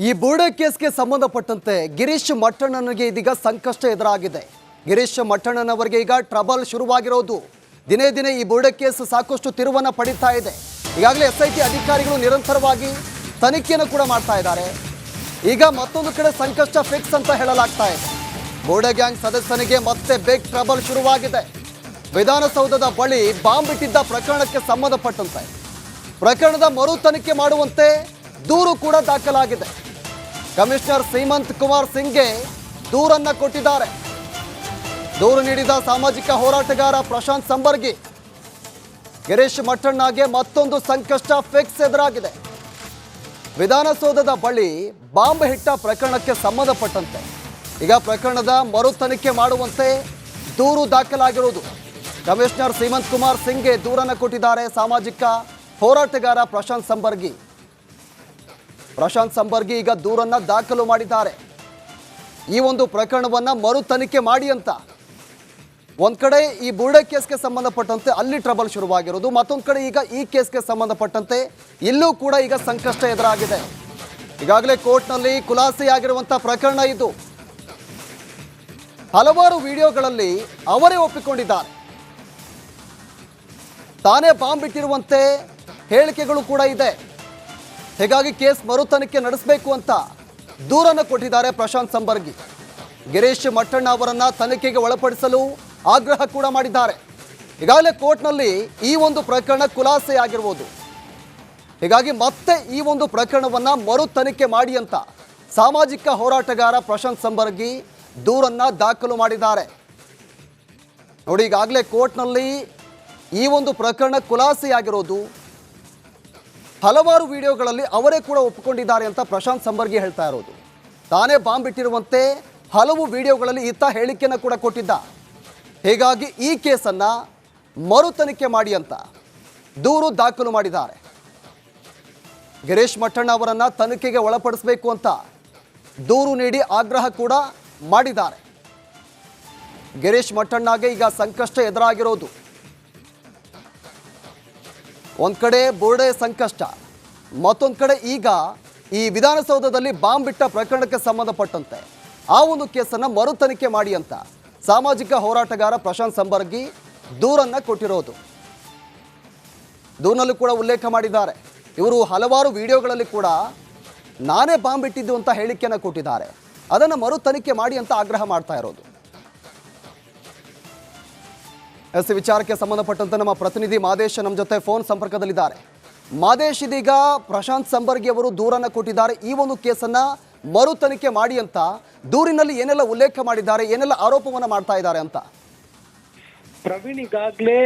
ಈ ಬುರ್ಡೆ ಕೇಸ್ಗೆ ಸಂಬಂಧಪಟ್ಟಂತೆ ಗಿರೀಶ್ ಮಟ್ಟಣ್ಣನಿಗೆ ಇದೀಗ ಸಂಕಷ್ಟ ಎದುರಾಗಿದೆ. ಗಿರೀಶ್ ಮಟ್ಟಣ್ಣನವರಿಗೆ ಈಗ ಟ್ರಬಲ್ ಶುರುವಾಗಿರೋದು. ದಿನೇ ದಿನೇ ಈ ಬುರ್ಡೆ ಕೇಸ್ ಸಾಕಷ್ಟು ತಿರುವನ್ನು ಪಡೀತಾ ಇದೆ. ಈಗಾಗಲೇ SIT ಅಧಿಕಾರಿಗಳು ನಿರಂತರವಾಗಿ ತನಿಖೆಯನ್ನು ಕೂಡ ಮಾಡ್ತಾ ಇದ್ದಾರೆ. ಈಗ ಮತ್ತೊಂದು ಕಡೆ ಸಂಕಷ್ಟ ಫಿಕ್ಸ್ ಅಂತ ಹೇಳಲಾಗ್ತಾ ಇದೆ. ಬುರ್ಡೆ ಗ್ಯಾಂಗ್ ಸದಸ್ಯನಿಗೆ ಮತ್ತೆ ಬಿಗ್ ಟ್ರಬಲ್ ಶುರುವಾಗಿದೆ. ವಿಧಾನಸೌಧದ ಬಳಿ ಬಾಂಬ್ ಇಟ್ಟಿದ್ದ ಪ್ರಕರಣಕ್ಕೆ ಸಂಬಂಧಪಟ್ಟಂತೆ ಪ್ರಕರಣದ ಮರು ತನಿಖೆ ಮಾಡುವಂತೆ ದೂರು ಕೂಡ ದಾಖಲಾಗಿದೆ. ಕಮಿಷನರ್ ಸೀಮಂತ್ ಕುಮಾರ್ ಸಿಂಗ್ಗೆ ದೂರನ್ನ ಕೊಟ್ಟಿದ್ದಾರೆ. ದೂರು ನೀಡಿದ ಸಾಮಾಜಿಕ ಹೋರಾಟಗಾರ ಪ್ರಶಾಂತ್ ಸಂಬರ್ಗಿ ಗಿರೀಶ್ ಮಟ್ಟಣ್ಣಗೆ ಮತ್ತೊಂದು ಸಂಕಷ್ಟ ಫಿಕ್ಸ್ ಎದುರಾಗಿದೆ. ವಿಧಾನಸೌಧದ ಬಳಿ ಬಾಂಬ್ ಇಟ್ಟ ಪ್ರಕರಣಕ್ಕೆ ಸಂಬಂಧಪಟ್ಟಂತೆ ಈಗ ಪ್ರಕರಣದ ಮರು ತನಿಖೆ ಮಾಡುವಂತೆ ದೂರು ದಾಖಲಾಗಿರುವುದು. ಕಮಿಷನರ್ ಸೀಮಂತ್ ಕುಮಾರ್ ಸಿಂಗ್ಗೆ ದೂರನ್ನ ಕೊಟ್ಟಿದ್ದಾರೆ ಸಾಮಾಜಿಕ ಹೋರಾಟಗಾರ ಪ್ರಶಾಂತ್ ಸಂಬರ್ಗಿ ಈಗ ದೂರನ್ನ ದಾಖಲು ಮಾಡಿದ್ದಾರೆ. ಈ ಒಂದು ಪ್ರಕರಣವನ್ನ ಮರು ತನಿಖೆ ಮಾಡಿ ಅಂತ. ಒಂದ್ ಕಡೆ ಈ ಬುರ್ಡೆ ಕೇಸ್ಗೆ ಸಂಬಂಧಪಟ್ಟಂತೆ ಅಲ್ಲಿ ಟ್ರಬಲ್ ಶುರುವಾಗಿರೋದು, ಮತ್ತೊಂದು ಕಡೆ ಈಗ ಈ ಕೇಸ್ಗೆ ಸಂಬಂಧಪಟ್ಟಂತೆ ಇಲ್ಲೂ ಕೂಡ ಈಗ ಸಂಕಷ್ಟ ಎದುರಾಗಿದೆ. ಈಗಾಗಲೇ ಕೋರ್ಟ್ನಲ್ಲಿ ಖುಲಾಸೆಯಾಗಿರುವಂಥ ಪ್ರಕರಣ ಇದು. ಹಲವಾರು ವಿಡಿಯೋಗಳಲ್ಲಿ ಅವರೇ ಒಪ್ಪಿಕೊಂಡಿದ್ದಾರೆ. ತಾನೇ ಬಾಂಬ್ ಇಟ್ಟಿರುವಂತೆ ಹೇಳಿಕೆಗಳು ಕೂಡ ಇದೆ. ಹೀಗಾಗಿ ಕೇಸ್ ಮರು ತನಿಖೆ ನಡೆಸಬೇಕು ಅಂತ ದೂರನ್ನು ಕೊಟ್ಟಿದ್ದಾರೆ ಪ್ರಶಾಂತ್ ಸಂಬರ್ಗಿ. ಗಿರೀಶ್ ಮಟ್ಟಣ್ಣ ಅವರನ್ನ ತನಿಖೆಗೆ ಒಳಪಡಿಸಲು ಆಗ್ರಹ ಕೂಡ ಮಾಡಿದ್ದಾರೆ. ಈಗಾಗಲೇ ಕೋರ್ಟ್ನಲ್ಲಿ ಈ ಒಂದು ಪ್ರಕರಣ ಖುಲಾಸೆಯಾಗಿರುವುದು. ಹೀಗಾಗಿ ಮತ್ತೆ ಈ ಒಂದು ಪ್ರಕರಣವನ್ನ ಮರು ತನಿಖೆ ಮಾಡಿ ಅಂತ ಸಾಮಾಜಿಕ ಹೋರಾಟಗಾರ ಪ್ರಶಾಂತ್ ಸಂಬರ್ಗಿ ದೂರನ್ನ ದಾಖಲು ಮಾಡಿದ್ದಾರೆ. ನೋಡಿ, ಈಗಾಗಲೇ ಕೋರ್ಟ್ನಲ್ಲಿ ಈ ಒಂದು ಪ್ರಕರಣ ಖುಲಾಸೆಯಾಗಿರೋದು. ಹಲವಾರು ವಿಡಿಯೋಗಳಲ್ಲಿ ಅವರೇ ಕೂಡ ಒಪ್ಪಿಕೊಂಡಿದ್ದಾರೆ ಅಂತ ಪ್ರಶಾಂತ್ ಸಂಬರ್ಗಿ ಹೇಳ್ತಾ ಇರೋದು. ತಾನೇ ಬಾಂಬ್ ಇಟ್ಟಿರುವಂತೆ ಹಲವು ವಿಡಿಯೋಗಳಲ್ಲಿ ಈತ ಹೇಳಿಕೆಯನ್ನು ಕೂಡ ಕೊಟ್ಟಿದ್ದ. ಹೀಗಾಗಿ ಈ ಕೇಸನ್ನು ಮರು ತನಿಖೆ ಮಾಡಿ ಅಂತ ದೂರು ದಾಖಲು ಮಾಡಿದ್ದಾರೆ. ಗಿರೀಶ್ ಮಟ್ಟಣ್ಣ ಅವರನ್ನು ತನಿಖೆಗೆ ಒಳಪಡಿಸಬೇಕು ಅಂತ ದೂರು ನೀಡಿ ಆಗ್ರಹ ಕೂಡ ಮಾಡಿದ್ದಾರೆ. ಗಿರೀಶ್ ಮಟ್ಟಣ್ಣಗೆ ಈಗ ಸಂಕಷ್ಟ ಎದುರಾಗಿರೋದು. ಒಂದು ಕಡೆ ಬುರ್ಡೆ ಸಂಕಷ್ಟ, ಮತ್ತೊಂದು ಕಡೆ ಈಗ ಈ ವಿಧಾನಸೌಧದಲ್ಲಿ ಬಾಂಬ್ ಬಿಟ್ಟ ಪ್ರಕರಣಕ್ಕೆ ಸಂಬಂಧಪಟ್ಟಂತೆ ಆ ಒಂದು ಕೇಸನ್ನು ಮರು ತನಿಖೆ ಮಾಡಿ ಅಂತ ಸಾಮಾಜಿಕ ಹೋರಾಟಗಾರ ಪ್ರಶಾಂತ್ ಸಂಬರ್ಗಿ ದೂರನ್ನು ಕೊಟ್ಟಿರೋದು. ದೂರಿನಲ್ಲೂ ಕೂಡ ಉಲ್ಲೇಖ ಮಾಡಿದ್ದಾರೆ. ಇವರು ಹಲವಾರು ವಿಡಿಯೋಗಳಲ್ಲಿ ಕೂಡ ನಾನೇ ಬಾಂಬ್ ಇಟ್ಟಿದ್ದು ಅಂತ ಹೇಳಿಕೆಯನ್ನು ಕೊಟ್ಟಿದ್ದಾರೆ. ಅದನ್ನು ಮರು ತನಿಖೆ ಮಾಡಿ ಅಂತ ಆಗ್ರಹ ಮಾಡ್ತಾ ಇರೋದು. ವಿಚಾರಕ್ಕೆ ಸಂಬಂಧಪಟ್ಟಂತೆ ನಮ್ಮ ಪ್ರತಿನಿಧಿ ಮಾದೇಶ್ ನಮ್ಮ ಜೊತೆ ಫೋನ್ ಸಂಪರ್ಕದಲ್ಲಿದ್ದಾರೆ. ಮಾದೇಶ್, ಇದೀಗ ಪ್ರಶಾಂತ್ ಸಂಬರ್ಗಿ ಅವರು ದೂರನ್ನು ಕೊಟ್ಟಿದ್ದಾರೆ. ಈ ಒಂದು ಕೇಸನ್ನು ಮರು ತನಿಖೆ ಮಾಡಿ ಅಂತ ದೂರಿನಲ್ಲಿ ಏನೆಲ್ಲ ಉಲ್ಲೇಖ ಮಾಡಿದ್ದಾರೆ, ಏನೆಲ್ಲ ಆರೋಪವನ್ನು ಮಾಡ್ತಾ ಇದ್ದಾರೆ ಅಂತ? ಪ್ರವೀಣ್, ಈಗಾಗಲೇ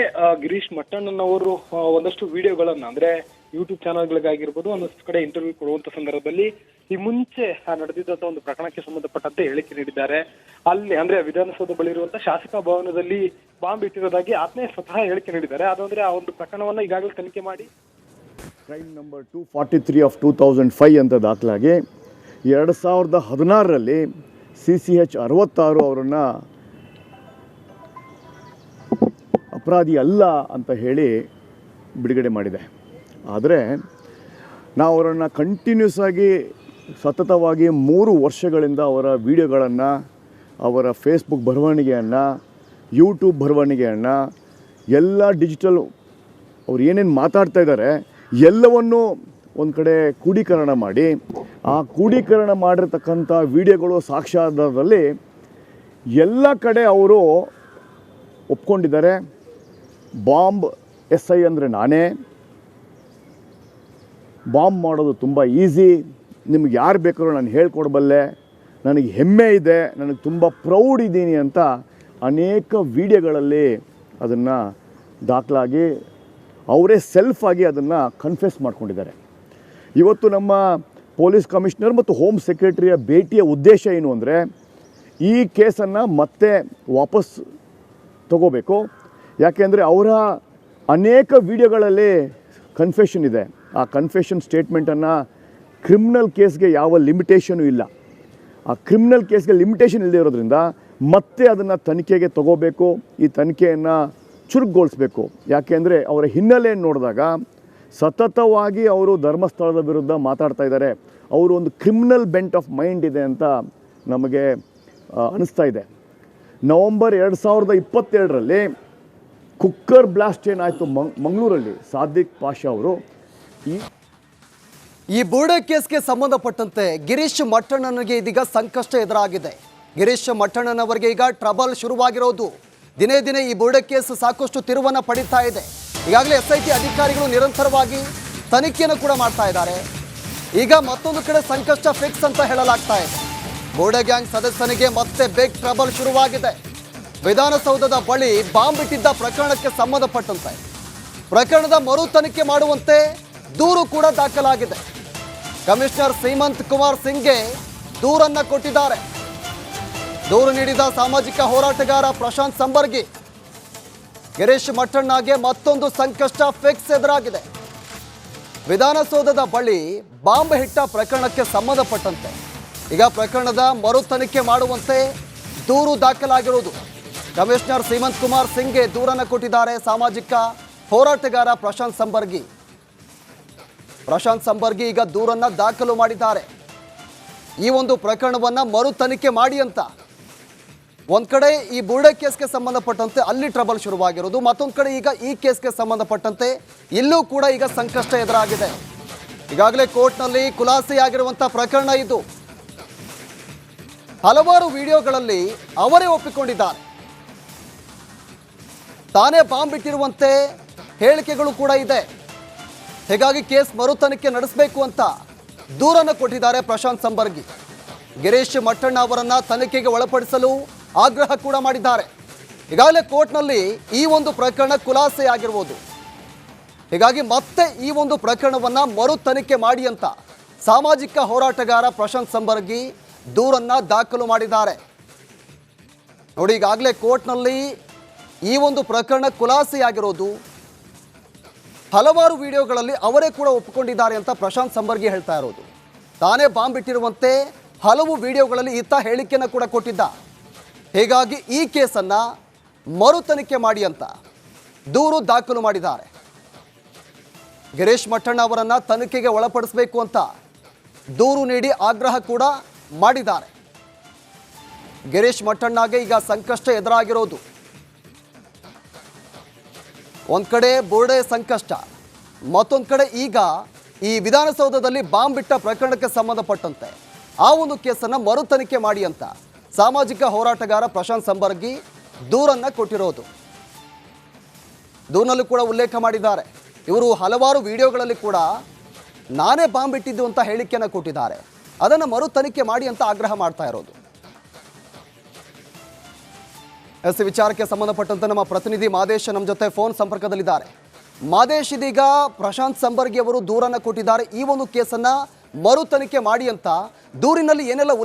ಗಿರೀಶ್ ಮಟ್ಟಣ್ಣನವರು ಒಂದಷ್ಟು ವಿಡಿಯೋಗಳನ್ನ ಅಂದ್ರೆ ಯೂಟ್ಯೂಬ್ ಚಾನಲ್ಗಳಿಗಾಗಿರ್ಬೋದು, ಒಂದಷ್ಟು ಕಡೆ ಇಂಟರ್ವ್ಯೂ ಕೊಡುವಂತ ಸಂದರ್ಭದಲ್ಲಿ ಈ ಮುಂಚೆ ನಡೆದಿದ್ದಂತ ಒಂದು ಪ್ರಕರಣಕ್ಕೆ ಸಂಬಂಧಪಟ್ಟಂತೆ ಹೇಳಿಕೆ ನೀಡಿದ್ದಾರೆ. ಅಲ್ಲಿ ಅಂದ್ರೆ ವಿಧಾನಸೌಧ ಬಳಿ ಇರುವಂತಹ ಶಾಸಕ ಭವನದಲ್ಲಿ ಬಾಂಬ್ ಇಟ್ಟಿರೋದಾಗಿ ಆತ್ಮೀಯ ಸ್ವತಃ ಹೇಳಿಕೆ ನೀಡಿದ್ದಾರೆ. ಅದಂದ್ರೆ ಆ ಒಂದು ಪ್ರಕರಣವನ್ನ ಈಗಾಗಲೇ ತನಿಖೆ ಮಾಡಿ ಕ್ರೈಮ್ ನಂಬರ್ 243 ಆಫ್ 2005 ಅಂತ ದಾಖಲಾಗಿ 2016ರಲ್ಲಿ CCH 66 ಅವರನ್ನು ಅಪರಾಧಿ ಅಲ್ಲ ಅಂತ ಹೇಳಿ ಬಿಡುಗಡೆ ಮಾಡಿದೆ. ಆದರೆ ನಾವು ಅವರನ್ನು ಕಂಟಿನ್ಯೂಸ್ ಆಗಿ ಸತತವಾಗಿ 3 ವರ್ಷಗಳಿಂದ ಅವರ ವಿಡಿಯೋಗಳನ್ನು, ಅವರ ಫೇಸ್ಬುಕ್ ಬರವಣಿಗೆಯನ್ನು, ಯೂಟ್ಯೂಬ್ ಬರವಣಿಗೆಯನ್ನು, ಎಲ್ಲ ಡಿಜಿಟಲ್ ಅವ್ರು ಏನೇನು ಮಾತಾಡ್ತಾ ಇದ್ದಾರೆ ಎಲ್ಲವನ್ನೂ ಒಂದು ಕಡೆ ಕ್ರೋಢೀಕರಣ ಮಾಡಿ, ಆ ಕ್ರೋಢೀಕರಣ ಮಾಡಿರ್ತಕ್ಕಂಥ ವಿಡಿಯೋಗಳು ಸಾಕ್ಷ್ಯಾಧಾರದಲ್ಲಿ ಎಲ್ಲ ಕಡೆ ಅವರು ಒಪ್ಕೊಂಡಿದ್ದಾರೆ. ಬಾಂಬ್ SI ಅಂದರೆ ನಾನೇ, ಬಾಂಬ್ ಮಾಡೋದು ತುಂಬ ಈಸಿ, ನಿಮ್ಗೆ ಯಾರು ಬೇಕಾದ್ರೂ ನಾನು ಹೇಳ್ಕೊಡ್ಬಲ್ಲೆ, ನನಗೆ ಹೆಮ್ಮೆ ಇದೆ, ನನಗೆ ತುಂಬ ಪ್ರೌಡ್ ಇದ್ದೀನಿ ಅಂತ ಅನೇಕ ವಿಡಿಯೋಗಳಲ್ಲಿ ಅದನ್ನು ದಾಖಲಾಗಿ ಅವರೇ ಸೆಲ್ಫಾಗಿ ಅದನ್ನು ಕನ್ಫೆಸ್ ಮಾಡ್ಕೊಂಡಿದ್ದಾರೆ. ಇವತ್ತು ನಮ್ಮ ಪೊಲೀಸ್ ಕಮಿಷನರ್ ಮತ್ತು ಹೋಮ್ ಸೆಕ್ರೆಟರಿಯ ಭೇಟಿಯ ಉದ್ದೇಶ ಏನು ಅಂದರೆ ಈ ಕೇಸನ್ನು ಮತ್ತೆ ವಾಪಸ್ ತಗೋಬೇಕು. ಯಾಕೆಂದರೆ ಅವರ ಅನೇಕ ವಿಡಿಯೋಗಳಲ್ಲಿ ಕನ್ಫೆಷನ್ ಇದೆ. ಆ ಕನ್ಫೆಷನ್ ಸ್ಟೇಟ್ಮೆಂಟನ್ನು ಕ್ರಿಮಿನಲ್ ಕೇಸ್ಗೆ ಯಾವ ಲಿಮಿಟೇಷನು ಇಲ್ಲ. ಆ ಕ್ರಿಮಿನಲ್ ಕೇಸ್ಗೆ ಲಿಮಿಟೇಷನ್ ಇಲ್ಲದೆ ಇರೋದ್ರಿಂದ ಮತ್ತೆ ಅದನ್ನು ತನಿಖೆಗೆ ತಗೋಬೇಕು. ಈ ತನಿಖೆಯನ್ನು ಚುರುಕುಗೊಳಿಸಬೇಕು. ಯಾಕೆಂದರೆ ಅವರ ಹಿನ್ನೆಲೆಯನ್ನು ನೋಡಿದಾಗ ಸತತವಾಗಿ ಅವರು ಧರ್ಮಸ್ಥಳದ ವಿರುದ್ಧ ಮಾತಾಡ್ತಾ ಇದ್ದಾರೆ. ಅವರು ಒಂದು ಕ್ರಿಮಿನಲ್ ಬೆಂಟ್ ಆಫ್ ಮೈಂಡ್ ಇದೆ ಅಂತ ನಮಗೆ ಅನಿಸ್ತಾ ಇದೆ. ನವಂಬರ್ 2022ರಲ್ಲಿ ಕುಕ್ಕರ್ ಬ್ಲಾಸ್ಟ್ ಏನಾಯಿತು ಮಂಗಳೂರಲ್ಲಿ, ಸಾದಿಕ್ ಪಾಷಾ ಅವರು ಈ ಬೂಡೆ ಕೇಸ್ಗೆ ಸಂಬಂಧಪಟ್ಟಂತೆ ಗಿರೀಶ್ ಮಟ್ಟಣ್ಣನಿಗೆ ಇದೀಗ ಸಂಕಷ್ಟ ಎದುರಾಗಿದೆ. ಗಿರೀಶ್ ಮಟ್ಟಣ್ಣನವರಿಗೆ ಈಗ ಟ್ರಬಲ್ ಶುರುವಾಗಿರೋದು. ದಿನೇ ದಿನೇ ಈ ಬೂಡೆ ಕೇಸ್ ಸಾಕಷ್ಟು ತಿರುವನ್ನು ಪಡೀತಾ ಇದೆ. ಈಗಾಗಲೇ SIT ಅಧಿಕಾರಿಗಳು ನಿರಂತರವಾಗಿ ತನಿಖೆಯನ್ನು ಕೂಡ ಮಾಡ್ತಾ ಇದ್ದಾರೆ. ಈಗ ಮತ್ತೊಂದು ಕಡೆ ಸಂಕಷ್ಟ ಫಿಕ್ಸ್ ಅಂತ ಹೇಳಲಾಗ್ತಾ ಇದೆ. ಬೂಡೆ ಗ್ಯಾಂಗ್ ಸದಸ್ಯನಿಗೆ ಮತ್ತೆ ಬಿಗ್ ಟ್ರಬಲ್ ಶುರುವಾಗಿದೆ. ವಿಧಾನಸೌಧದ ಬಳಿ ಬಾಂಬ್ ಇಟ್ಟಿದ್ದ ಪ್ರಕರಣಕ್ಕೆ ಸಂಬಂಧಪಟ್ಟಂತೆ ಪ್ರಕರಣದ ಮರು ತನಿಖೆ ಮಾಡುವಂತೆ ದೂರು ಕೂಡ ದಾಖಲಾಗಿದೆ. ಕಮಿಷನರ್ ಸೀಮಂತ್ ಕುಮಾರ್ ಸಿಂಗ್ಗೆ ದೂರನ್ನ ಕೊಟ್ಟಿದ್ದಾರೆ. ದೂರು ನೀಡಿದ ಸಾಮಾಜಿಕ ಹೋರಾಟಗಾರ ಪ್ರಶಾಂತ್ ಸಂಬರ್ಗಿ ಗಿರೀಶ್ ಮಟ್ಟಣ್ಣಗೆ ಮತ್ತೊಂದು ಸಂಕಷ್ಟ ಫಿಕ್ಸ್ ಎದುರಾಗಿದೆ. ವಿಧಾನಸೌಧದ ಬಳಿ ಬಾಂಬ್ ಇಟ್ಟ ಪ್ರಕರಣಕ್ಕೆ ಸಂಬಂಧಪಟ್ಟಂತೆ ಈಗ ಪ್ರಕರಣದ ಮರು ತನಿಖೆ ಮಾಡುವಂತೆ ದೂರು ದಾಖಲಾಗಿರುವುದು. ಕಮಿಷನರ್ ಸೀಮಂತ್ ಕುಮಾರ್ ಸಿಂಗ್ಗೆ ದೂರನ್ನು ಕೊಟ್ಟಿದ್ದಾರೆ ಸಾಮಾಜಿಕ ಹೋರಾಟಗಾರ ಪ್ರಶಾಂತ್ ಸಂಬರ್ಗಿ ಈಗ ದೂರನ್ನ ದಾಖಲು ಮಾಡಿದ್ದಾರೆ. ಈ ಒಂದು ಪ್ರಕರಣವನ್ನು ಮರು ತನಿಖೆ ಮಾಡಿ ಅಂತ. ಒಂದು ಕಡೆ ಈ ಬೂಡೆ ಕೇಸ್ಗೆ ಸಂಬಂಧಪಟ್ಟಂತೆ ಅಲ್ಲಿ ಟ್ರಬಲ್ ಶುರುವಾಗಿರೋದು, ಮತ್ತೊಂದು ಕಡೆ ಈಗ ಈ ಕೇಸ್ಗೆ ಸಂಬಂಧಪಟ್ಟಂತೆ ಇಲ್ಲೂ ಕೂಡ ಈಗ ಸಂಕಷ್ಟ ಎದುರಾಗಿದೆ. ಈಗಾಗಲೇ ಕೋರ್ಟ್ನಲ್ಲಿ ಖುಲಾಸೆಯಾಗಿರುವಂಥ ಪ್ರಕರಣ ಇದು. ಹಲವಾರು ವಿಡಿಯೋಗಳಲ್ಲಿ ಅವರೇ ಒಪ್ಪಿಕೊಂಡಿದ್ದಾರೆ. ತಾನೇ ಬಾಂಬ್ ಇಟ್ಟಿರುವಂತೆ ಹೇಳಿಕೆಗಳು ಕೂಡ ಇದೆ. ಹೀಗಾಗಿ ಕೇಸ್ ಮರು ತನಿಖೆ ನಡೆಸಬೇಕು ಅಂತ ದೂರನ್ನು ಕೊಟ್ಟಿದ್ದಾರೆ ಪ್ರಶಾಂತ್ ಸಂಬರ್ಗಿ. ಗಿರೀಶ್ ಮಟ್ಟಣ್ಣ ಅವರನ್ನು ತನಿಖೆಗೆ ಒಳಪಡಿಸಲು ಆಗ್ರಹ ಕೂಡ ಮಾಡಿದ್ದಾರೆ. ಈಗಾಗಲೇ ಕೋರ್ಟ್ನಲ್ಲಿ ಈ ಒಂದು ಪ್ರಕರಣ ಖುಲಾಸೆಯಾಗಿರುವುದು. ಹೀಗಾಗಿ ಮತ್ತೆ ಈ ಒಂದು ಪ್ರಕರಣವನ್ನು ಮರು ತನಿಖೆ ಮಾಡಿ ಅಂತ ಸಾಮಾಜಿಕ ಹೋರಾಟಗಾರ ಪ್ರಶಾಂತ್ ಸಂಬರ್ಗಿ ದೂರನ್ನು ದಾಖಲು ಮಾಡಿದ್ದಾರೆ. ನೋಡಿ, ಈಗಾಗಲೇ ಕೋರ್ಟ್ನಲ್ಲಿ ಈ ಒಂದು ಪ್ರಕರಣ ಖುಲಾಸೆಯಾಗಿರೋದು. ಹಲವಾರು ವಿಡಿಯೋಗಳಲ್ಲಿ ಅವರೇ ಕೂಡ ಒಪ್ಪಿಕೊಂಡಿದ್ದಾರೆ ಅಂತ ಪ್ರಶಾಂತ್ ಸಂಬರ್ಗಿ ಹೇಳ್ತಾ ಇರೋದು. ತಾನೇ ಬಾಂಬ್ ಇಟ್ಟಿರುವಂತೆ ಹಲವು ವಿಡಿಯೋಗಳಲ್ಲಿ ಈತ ಹೇಳಿಕೆಯನ್ನು ಕೂಡ ಕೊಟ್ಟಿದ್ದ. ಹೀಗಾಗಿ ಈ ಕೇಸನ್ನು ಮರು ತನಿಖೆ ಮಾಡಿ ಅಂತ ದೂರು ದಾಖಲು ಮಾಡಿದ್ದಾರೆ. ಗಿರೀಶ್ ಮಟ್ಟಣ್ಣ ಅವರನ್ನು ತನಿಖೆಗೆ ಒಳಪಡಿಸಬೇಕು ಅಂತ ದೂರು ನೀಡಿ ಆಗ್ರಹ ಕೂಡ ಮಾಡಿದ್ದಾರೆ. ಗಿರೀಶ್ ಮಟ್ಟಣ್ಣಗೆ ಈಗ ಸಂಕಷ್ಟ ಎದುರಾಗಿರೋದು. ಒಂದು ಕಡೆ ಬೋರ್ಡೆ ಸಂಕಷ್ಟ, ಮತ್ತೊಂದು ಕಡೆ ಈಗ ಈ ವಿಧಾನಸೌಧದಲ್ಲಿ ಬಾಂಬ್ ಬಿಟ್ಟ ಪ್ರಕರಣಕ್ಕೆ ಸಂಬಂಧಪಟ್ಟಂತೆ ಆ ಒಂದು ಕೇಸನ್ನು ಮರು ತನಿಖೆ ಮಾಡಿ ಅಂತ ಸಾಮಾಜಿಕ ಹೋರಾಟಗಾರ ಪ್ರಶಾಂತ್ ಸಂಬರ್ಗಿ ದೂರನ್ನು ಕೊಟ್ಟಿರೋದು. ದೂರಿನಲ್ಲೂ ಕೂಡ ಉಲ್ಲೇಖ ಮಾಡಿದ್ದಾರೆ. ಇವರು ಹಲವಾರು ವಿಡಿಯೋಗಳಲ್ಲಿ ಕೂಡ ನಾನೇ ಬಾಂಬ್ ಇಟ್ಟಿದ್ದು ಅಂತ ಹೇಳಿಕೆಯನ್ನು ಕೊಟ್ಟಿದ್ದಾರೆ. ಅದನ್ನು ಮರು ತನಿಖೆ ಮಾಡಿ ಅಂತ ಆಗ್ರಹ ಮಾಡ್ತಾ ಇರೋದು. ಎಸ್ ವಿಚಾರಕ್ಕೆ ಸಂಬಂಧಪಟ್ಟಂತೆ ನಮ್ಮ ಪ್ರತಿನಿಧಿ ಮಾದೇಶ್ ನಮ್ಮ ಜೊತೆ ಫೋನ್ ಸಂಪರ್ಕದಲ್ಲಿದ್ದಾರೆ. ಮಾದೇಶ್, ಇದೀಗ ಪ್ರಶಾಂತ್ ಸಂಬರ್ಗಿ ಅವರು ದೂರನ್ನು ಕೊಟ್ಟಿದ್ದಾರೆ. ಈ ಒಂದು ಕೇಸನ್ನು ಮರು ತನಿಖೆ ಮಾಡಿ ಅಂತ ದೂರಿನಲ್ಲಿ ಏನೆಲ್ಲ